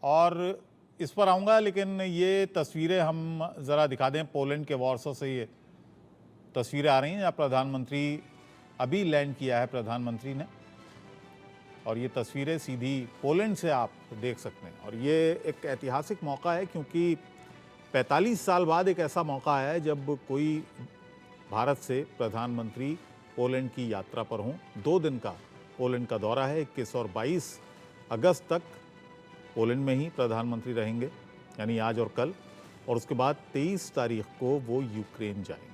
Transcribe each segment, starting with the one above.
और इस पर आऊँगा, लेकिन ये तस्वीरें हम ज़रा दिखा दें। पोलैंड के वॉर्सो से ये तस्वीरें आ रही हैं, जहाँ प्रधानमंत्री अभी लैंड किया है प्रधानमंत्री ने, और ये तस्वीरें सीधी पोलैंड से आप देख सकते हैं। और ये एक ऐतिहासिक मौका है, क्योंकि 45 साल बाद एक ऐसा मौका है जब कोई भारत से प्रधानमंत्री पोलैंड की यात्रा पर हों। 2 दिन का पोलैंड का दौरा है। 21 और 22 अगस्त तक पोलैंड में ही प्रधानमंत्री रहेंगे, यानी आज और कल, और उसके बाद 23 तारीख को वो यूक्रेन जाएंगे।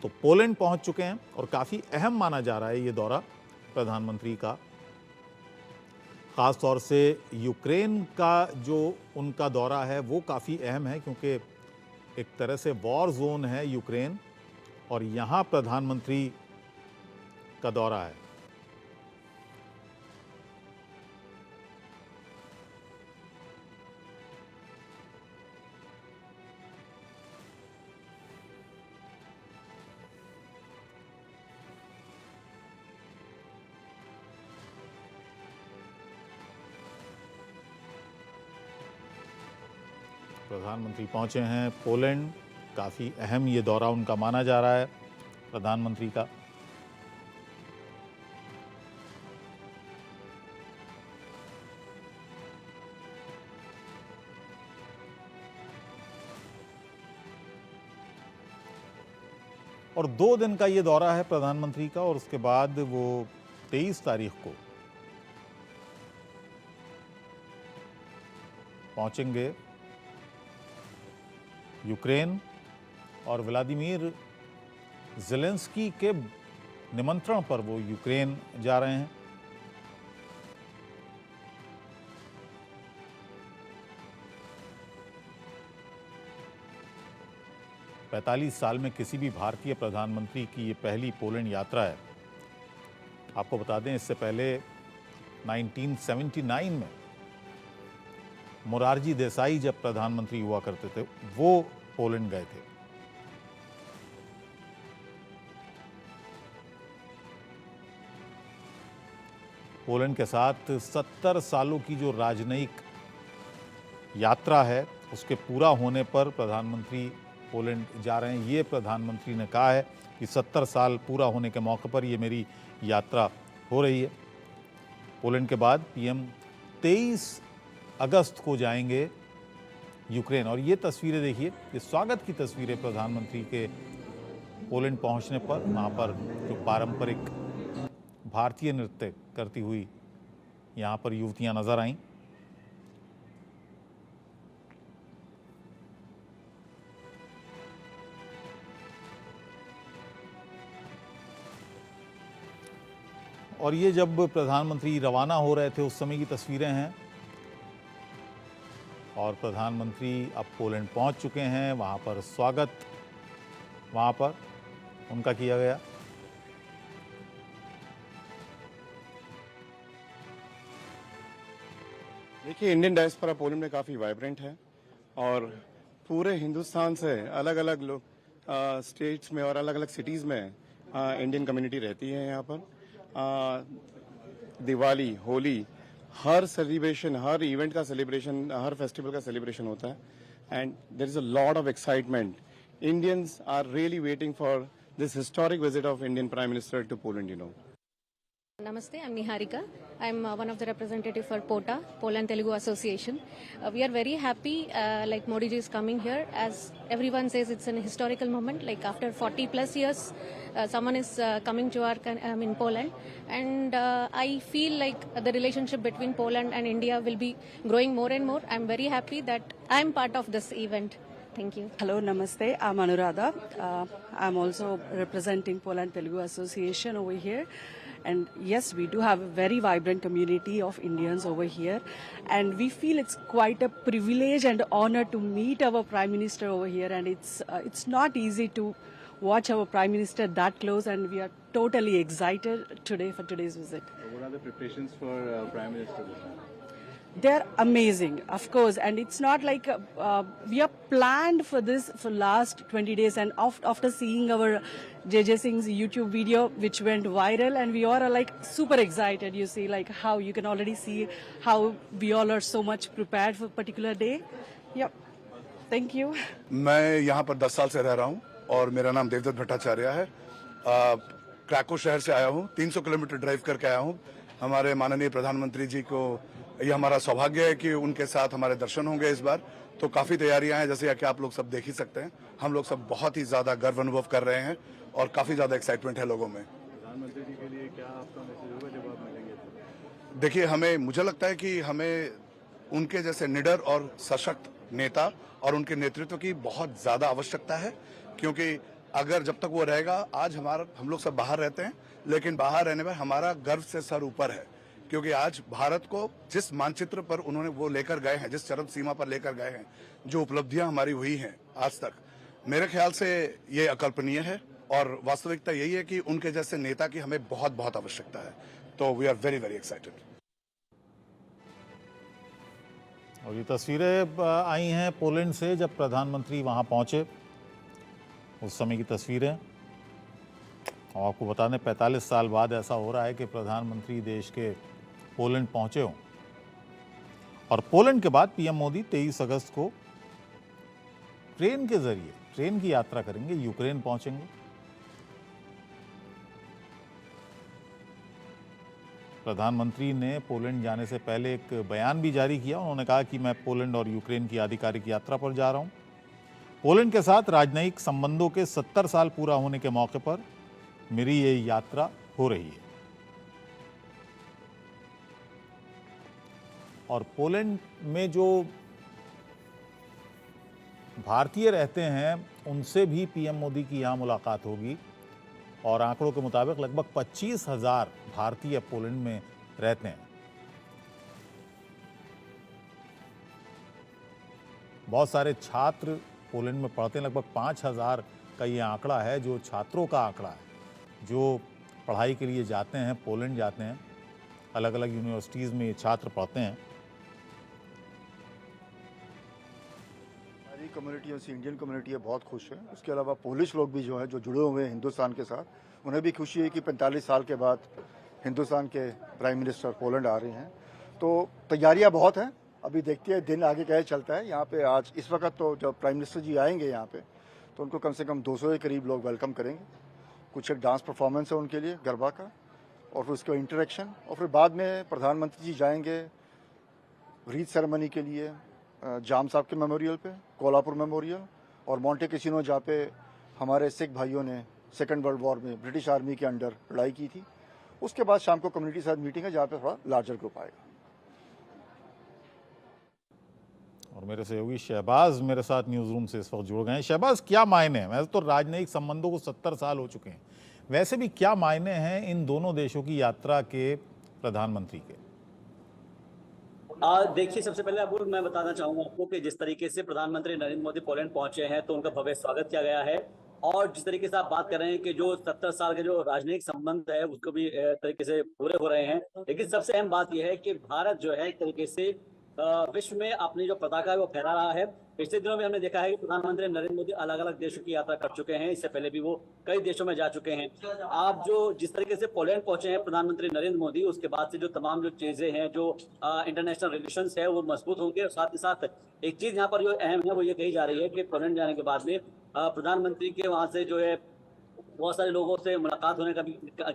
तो पोलैंड पहुंच चुके हैं और काफ़ी अहम माना जा रहा है ये दौरा प्रधानमंत्री का। ख़ास तौर से यूक्रेन का जो उनका दौरा है वो काफ़ी अहम है, क्योंकि एक तरह से वॉर जोन है यूक्रेन, और यहाँ प्रधानमंत्री का दौरा है। प्रधानमंत्री पहुंचे हैं पोलैंड। काफ़ी अहम ये दौरा उनका माना जा रहा है प्रधानमंत्री का। और 2 दिन का ये दौरा है प्रधानमंत्री का, और उसके बाद वो 23 तारीख को पहुंचेंगे यूक्रेन, और व्लादिमीर ज़ेलेंस्की के निमंत्रण पर वो यूक्रेन जा रहे हैं। पैंतालीस साल में किसी भी भारतीय प्रधानमंत्री की ये पहली पोलैंड यात्रा है। आपको बता दें, इससे पहले 1979 में मोरारजी देसाई जब प्रधानमंत्री हुआ करते थे, वो पोलैंड गए थे। पोलैंड के साथ 70 सालों की जो राजनयिक यात्रा है, उसके पूरा होने पर प्रधानमंत्री पोलैंड जा रहे हैं। ये प्रधानमंत्री ने कहा है कि 70 साल पूरा होने के मौके पर ये मेरी यात्रा हो रही है। पोलैंड के बाद पीएम 23 अगस्त को जाएंगे यूक्रेन। और ये तस्वीरें देखिए, ये स्वागत की तस्वीरें प्रधानमंत्री के पोलैंड पहुंचने पर। वहाँ पर जो पारंपरिक भारतीय नृत्य करती हुई यहाँ पर युवतियाँ नजर आईं। और ये जब प्रधानमंत्री रवाना हो रहे थे उस समय की तस्वीरें हैं। और प्रधानमंत्री अब पोलैंड पहुंच चुके हैं। वहां पर स्वागत वहां पर उनका किया गया। देखिए, इंडियन डायस्पोरा पोलैंड में काफ़ी वाइब्रेंट है, और पूरे हिंदुस्तान से अलग अलग लोग स्टेट्स में और अलग अलग सिटीज़ में इंडियन कम्युनिटी रहती है यहाँ पर। दिवाली, होली, हर सेलिब्रेशन, हर इवेंट का सेलिब्रेशन, हर फेस्टिवल का सेलिब्रेशन होता है, and there is a lot of excitement. Indians are really waiting for this historic visit of Indian Prime Minister to Poland, you know. Namaste, I'm Niharika. I'm one of the representative for POTA, Poland Telugu Association. We are very happy, like Modi ji is coming here. As everyone says, it's an historical moment. Like after 40 plus years, someone is coming to our in Poland, and I feel like the relationship between Poland and India will be growing more and more. I'm very happy that I'm part of this event. Thank you. Hello, namaste. I'm Anuradha. I'm also representing Poland Telugu Association over here. And yes, we do have a very vibrant community of Indians over here. And we feel it's quite a privilege and honor to meet our Prime Minister over here. And it's not easy to watch our Prime Minister that close. And we are totally excited today for today's visit. What are the preparations for Prime Minister? They're amazing, of course. And it's not like we are planned for this for last 20 days, and after seeing our JJ Singh's YouTube video, which went viral, and we all are like super excited. You see, like how you can already see how we all are so much prepared for a particular day. Yep. Thank you. मैं यहाँ पर 10 साल से रह रहा हूँ और मेरा नाम देवदत्त भट्टाचार्य है। क्रैको शहर से आया हूँ, 300 किलोमीटर ड्राइव करके आया हूँ। हमारे माननीय प्रधानमंत्री जी को ये हमारा सौभाग्य है कि उनके साथ हमारे दर्शन होंगे इस बार। तो काफ़ी तैयारियां हैं, जैसे कि आप लोग सब देख ही सकते हैं। हम लोग सब बहुत ही ज़्यादा गर्व अनुभव कर रहे हैं और काफ़ी ज़्यादा एक्साइटमेंट है लोगों में। प्रधानमंत्री जी के लिए क्या आपका मैसेज होगा जब आप मिलेंगे तो? देखिए, मुझे लगता है कि हमें उनके जैसे निडर और सशक्त नेता और उनके नेतृत्व की बहुत ज़्यादा आवश्यकता है, क्योंकि अगर जब तक वो रहेगा, आज हम लोग सब बाहर रहते हैं, लेकिन बाहर रहने में हमारा गर्व से सर ऊपर है, क्योंकि आज भारत को जिस मानचित्र पर उन्होंने वो लेकर गए हैं, जिस चरम सीमा पर लेकर गए हैं, जो उपलब्धियां हमारी हुई हैं आज तक, मेरे ख्याल से ये अकल्पनीय है। और वास्तविकता यही है कि उनके जैसे नेता की हमें बहुत बहुत आवश्यकता है। तो we are very very excited. और ये तस्वीरें आई हैं पोलैंड से, जब प्रधानमंत्री वहां पहुंचे उस समय की तस्वीरें। और आपको बता दें, 45 साल बाद ऐसा हो रहा है कि प्रधानमंत्री देश के पोलैंड पहुंचे हों। और पोलैंड के बाद पीएम मोदी 23 अगस्त को ट्रेन के जरिए, ट्रेन की यात्रा करेंगे, यूक्रेन पहुंचेंगे। प्रधानमंत्री ने पोलैंड जाने से पहले एक बयान भी जारी किया। उन्होंने कहा कि मैं पोलैंड और यूक्रेन की आधिकारिक यात्रा पर जा रहा हूं। पोलैंड के साथ राजनयिक संबंधों के 70 साल पूरा होने के मौके पर मेरी ये यात्रा हो रही है। और पोलैंड में जो भारतीय रहते हैं उनसे भी पीएम मोदी की यहां मुलाकात होगी। और आंकड़ों के मुताबिक लगभग 25,000 भारतीय पोलैंड में रहते हैं। बहुत सारे छात्र पोलैंड में पढ़ते हैं, लगभग 5,000 का ये आंकड़ा है, जो छात्रों का आंकड़ा है जो पढ़ाई के लिए जाते हैं, पोलैंड जाते हैं। अलग अलग यूनिवर्सिटीज़ में ये छात्र पढ़ते हैं। हमारी कम्युनिटी जैसी इंडियन कम्युनिटी है, बहुत खुश है। उसके अलावा पोलिश लोग भी जो है, जो जुड़े हुए हैं हिंदुस्तान के साथ, उन्हें भी खुशी है कि 45 साल के बाद हिंदुस्तान के प्राइम मिनिस्टर पोलैंड आ रहे हैं। तो तैयारियां बहुत हैं, अभी देखते हैं दिन आगे कैसे चलता है। यहाँ पे आज इस वक्त तो जब प्राइम मिनिस्टर जी आएंगे यहाँ पे, तो उनको कम से कम 200 के करीब लोग वेलकम करेंगे। कुछ एक डांस परफॉर्मेंस है उनके लिए गरबा का, और फिर उसका इंटरेक्शन, और फिर बाद में प्रधानमंत्री जी जाएंगे रीत सेरेमनी के लिए जाम साहब के मेमोरियल पे, कोल्हापुर मेमोरियल और मॉन्टे कैसीनो, जहाँ पे हमारे सिख भाइयों ने सेकेंड वर्ल्ड वॉर में ब्रिटिश आर्मी के अंडर लड़ाई की थी। उसके बाद शाम को कम्युनिटी के साथ मीटिंग है, जहाँ पे थोड़ा लार्जर ग्रुप आएगा। और मेरे सहयोगी शहबाज मेरे साथ न्यूज़ रूम से इस वक्त जुड़ गए हैं। शहबाज, क्या मायने हैं? वैसे तो राजनयिक संबंधों को 70 साल हो चुके हैं, वैसे भी क्या मायने हैं इन दोनों देशों की यात्रा के प्रधानमंत्री के? देखिए, सबसे पहले अबुल मैं बताना चाहूंगा आपको कि जिस तरीके से प्रधानमंत्री नरेंद्र मोदी पोलैंड पहुंचे हैं, तो उनका भव्य स्वागत किया गया है। और जिस तरीके से आप बात कर रहे हैं कि जो 70 साल के जो राजनीतिक संबंध है उसको भी तरीके से पूरे हो रहे हैं, लेकिन सबसे अहम बात यह है कि भारत जो है एक तरीके से विश्व में अपनी जो पताका है वो फहरा रहा है। पिछले दिनों में हमने देखा है कि प्रधानमंत्री नरेंद्र मोदी अलग अलग देशों की यात्रा कर चुके हैं, इससे पहले भी वो कई देशों में जा चुके हैं। आप जो जिस तरीके से पोलैंड पहुंचे हैं प्रधानमंत्री नरेंद्र मोदी, उसके बाद से जो तमाम जो चीजें हैं, जो इंटरनेशनल रिलेशंस है वो मजबूत होंगे। और साथ ही साथ एक चीज यहाँ पर जो अहम है वो ये कही जा रही है कि पोलैंड जाने के बाद में प्रधानमंत्री के वहां से जो है बहुत सारे लोगों से मुलाकात होने का भी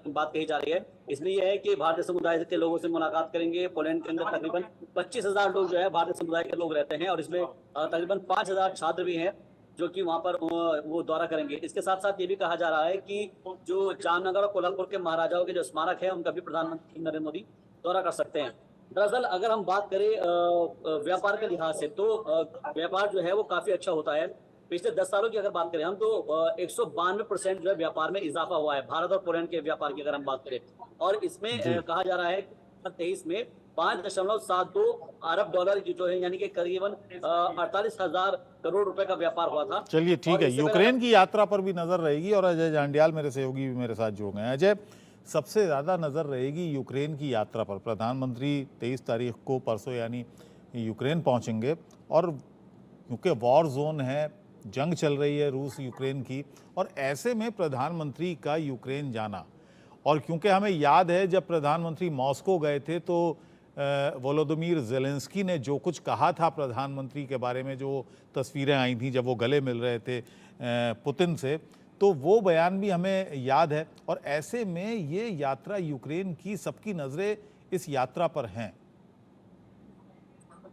बात कही जा रही है। इसमें यह है कि भारतीय समुदाय के लोगों से मुलाकात करेंगे। पोलैंड के अंदर तकरीबन 25,000 लोग जो है भारतीय समुदाय के लोग रहते हैं, और इसमें तकरीबन 5,000 छात्र भी हैं जो कि वहां पर वो दौरा करेंगे। इसके साथ साथ ये भी कहा जा रहा है कि जो जामनगर और कोल्हापुर के महाराजाओं के जो स्मारक है उनका भी प्रधानमंत्री नरेंद्र मोदी दौरा कर सकते हैं। दरअसल अगर हम बात करें व्यापार के लिहाज से, तो व्यापार जो है वो काफी अच्छा होता है। पिछले 10 सालों की अगर बात करें हम, तो 192% जो है व्यापार में इजाफा हुआ है भारत और पोलैंड के व्यापार की अगर हम बात करें। और इसमें कहा जा रहा है कि 2023 में 5.72 अरब डॉलर जो है, यानी कि करीबन 48,000 करोड़ रुपए का व्यापार हुआ था। चलिए ठीक है, यूक्रेन की यात्रा पर भी नजर रहेगी। और अजय जांडियाल मेरे सहयोगी भी मेरे साथ जुड़ गए हैं। अजय, सबसे ज्यादा नजर रहेगी यूक्रेन की यात्रा पर। प्रधानमंत्री 23 तारीख को, परसों यानी यूक्रेन पहुंचेंगे, और क्योंकि वॉर जोन है, जंग चल रही है रूस यूक्रेन की, और ऐसे में प्रधानमंत्री का यूक्रेन जाना, और क्योंकि हमें याद है जब प्रधानमंत्री मॉस्को गए थे तो वोलोदिमीर ज़ेलेंस्की ने जो कुछ कहा था प्रधानमंत्री के बारे में, जो तस्वीरें आई थी जब वो गले मिल रहे थे पुतिन से, तो वो बयान भी हमें याद है। और ऐसे में ये यात्रा यूक्रेन की, सबकी नज़रें इस यात्रा पर हैं।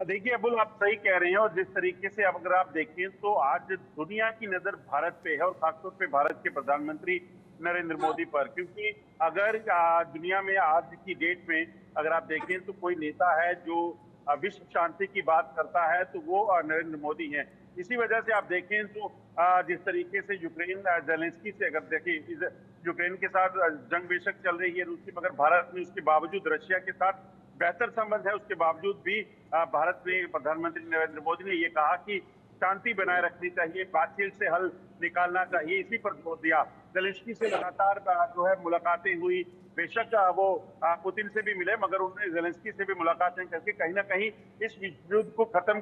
देखिए अबुल, आप सही कह रहे हैं, और जिस तरीके से अब अगर आप देखें तो आज दुनिया की नजर भारत पे है, और खासतौर पे भारत के प्रधानमंत्री नरेंद्र मोदी पर, क्योंकि अगर दुनिया में आज की डेट में अगर आप देखें तो कोई नेता है जो विश्व शांति की बात करता है तो वो नरेंद्र मोदी हैं। इसी वजह से आप देखें तो जिस तरीके से यूक्रेन ज़ेलेंस्की से अगर देखें, यूक्रेन के साथ जंग बेशक चल रही है रूस की, मगर भारत में उसके बावजूद रशिया के साथ बेहतर संबंध है, उसके बावजूद भी भारत में प्रधानमंत्री नरेंद्र मोदी ने ये कहा कि शांति बनाए रखनी चाहिए, बातचीत से हल निकालना चाहिए, इसी पर जोर दिया। ज़ेलेंस्की से लगातार जो है मुलाकातें हुई, बेशक वो पुतिन से भी मिले, मगर उन्होंने ज़ेलेंस्की से भी मुलाकातें करके कहीं ना कहीं इस युद्ध को खत्म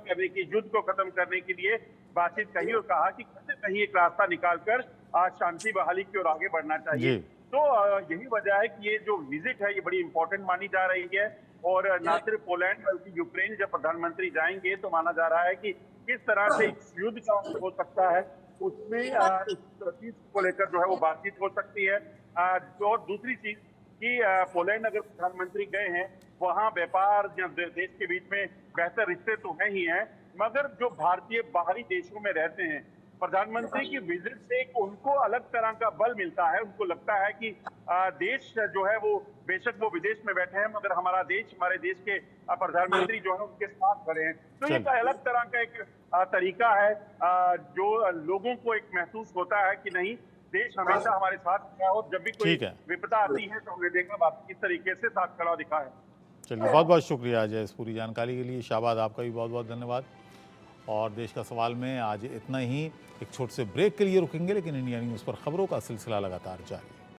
करने के लिए बातचीत कही, और कहा कि कहीं एक रास्ता निकालकर शांति बहाली की ओर आगे बढ़ना चाहिए। तो यही वजह है कि ये जो विजिट है ये बड़ी इंपॉर्टेंट मानी जा रही है, और न सिर्फ पोलैंड बल्कि यूक्रेन जब प्रधानमंत्री जाएंगे तो माना जा रहा है कि किस तरह से इस युद्ध का हो सकता है, उसमें इस चीज को लेकर जो है वो बातचीत हो सकती है। और दूसरी चीज कि पोलैंड अगर प्रधानमंत्री गए हैं, वहाँ व्यापार देश के बीच में बेहतर रिश्ते तो हैं ही हैं, मगर जो भारतीय बाहरी देशों में रहते हैं, प्रधानमंत्री की विजिट से उनको अलग तरह का बल मिलता है। उनको लगता है कि देश जो है वो बेशक वो विदेश में बैठे हैं, मगर हमारे देश के प्रधानमंत्री जो है उनके साथ खड़े हैं। तो ये अलग तरह का एक तरीका है जो लोगों को एक महसूस होता है कि नहीं, देश हमेशा हमारे साथ खड़ा हो, जब भी कोई विपदा आती है तो हमने देखा बात किस तरीके से साथ खड़ा दिखा है। चलिए, बहुत बहुत शुक्रिया अजय इस पूरी जानकारी के लिए। शाहबाद, आपका भी बहुत बहुत धन्यवाद। और देश का सवाल में आज इतना ही। एक छोटे से ब्रेक के लिए रुकेंगे, लेकिन इंडिया न्यूज़ पर खबरों का सिलसिला लगातार जारी।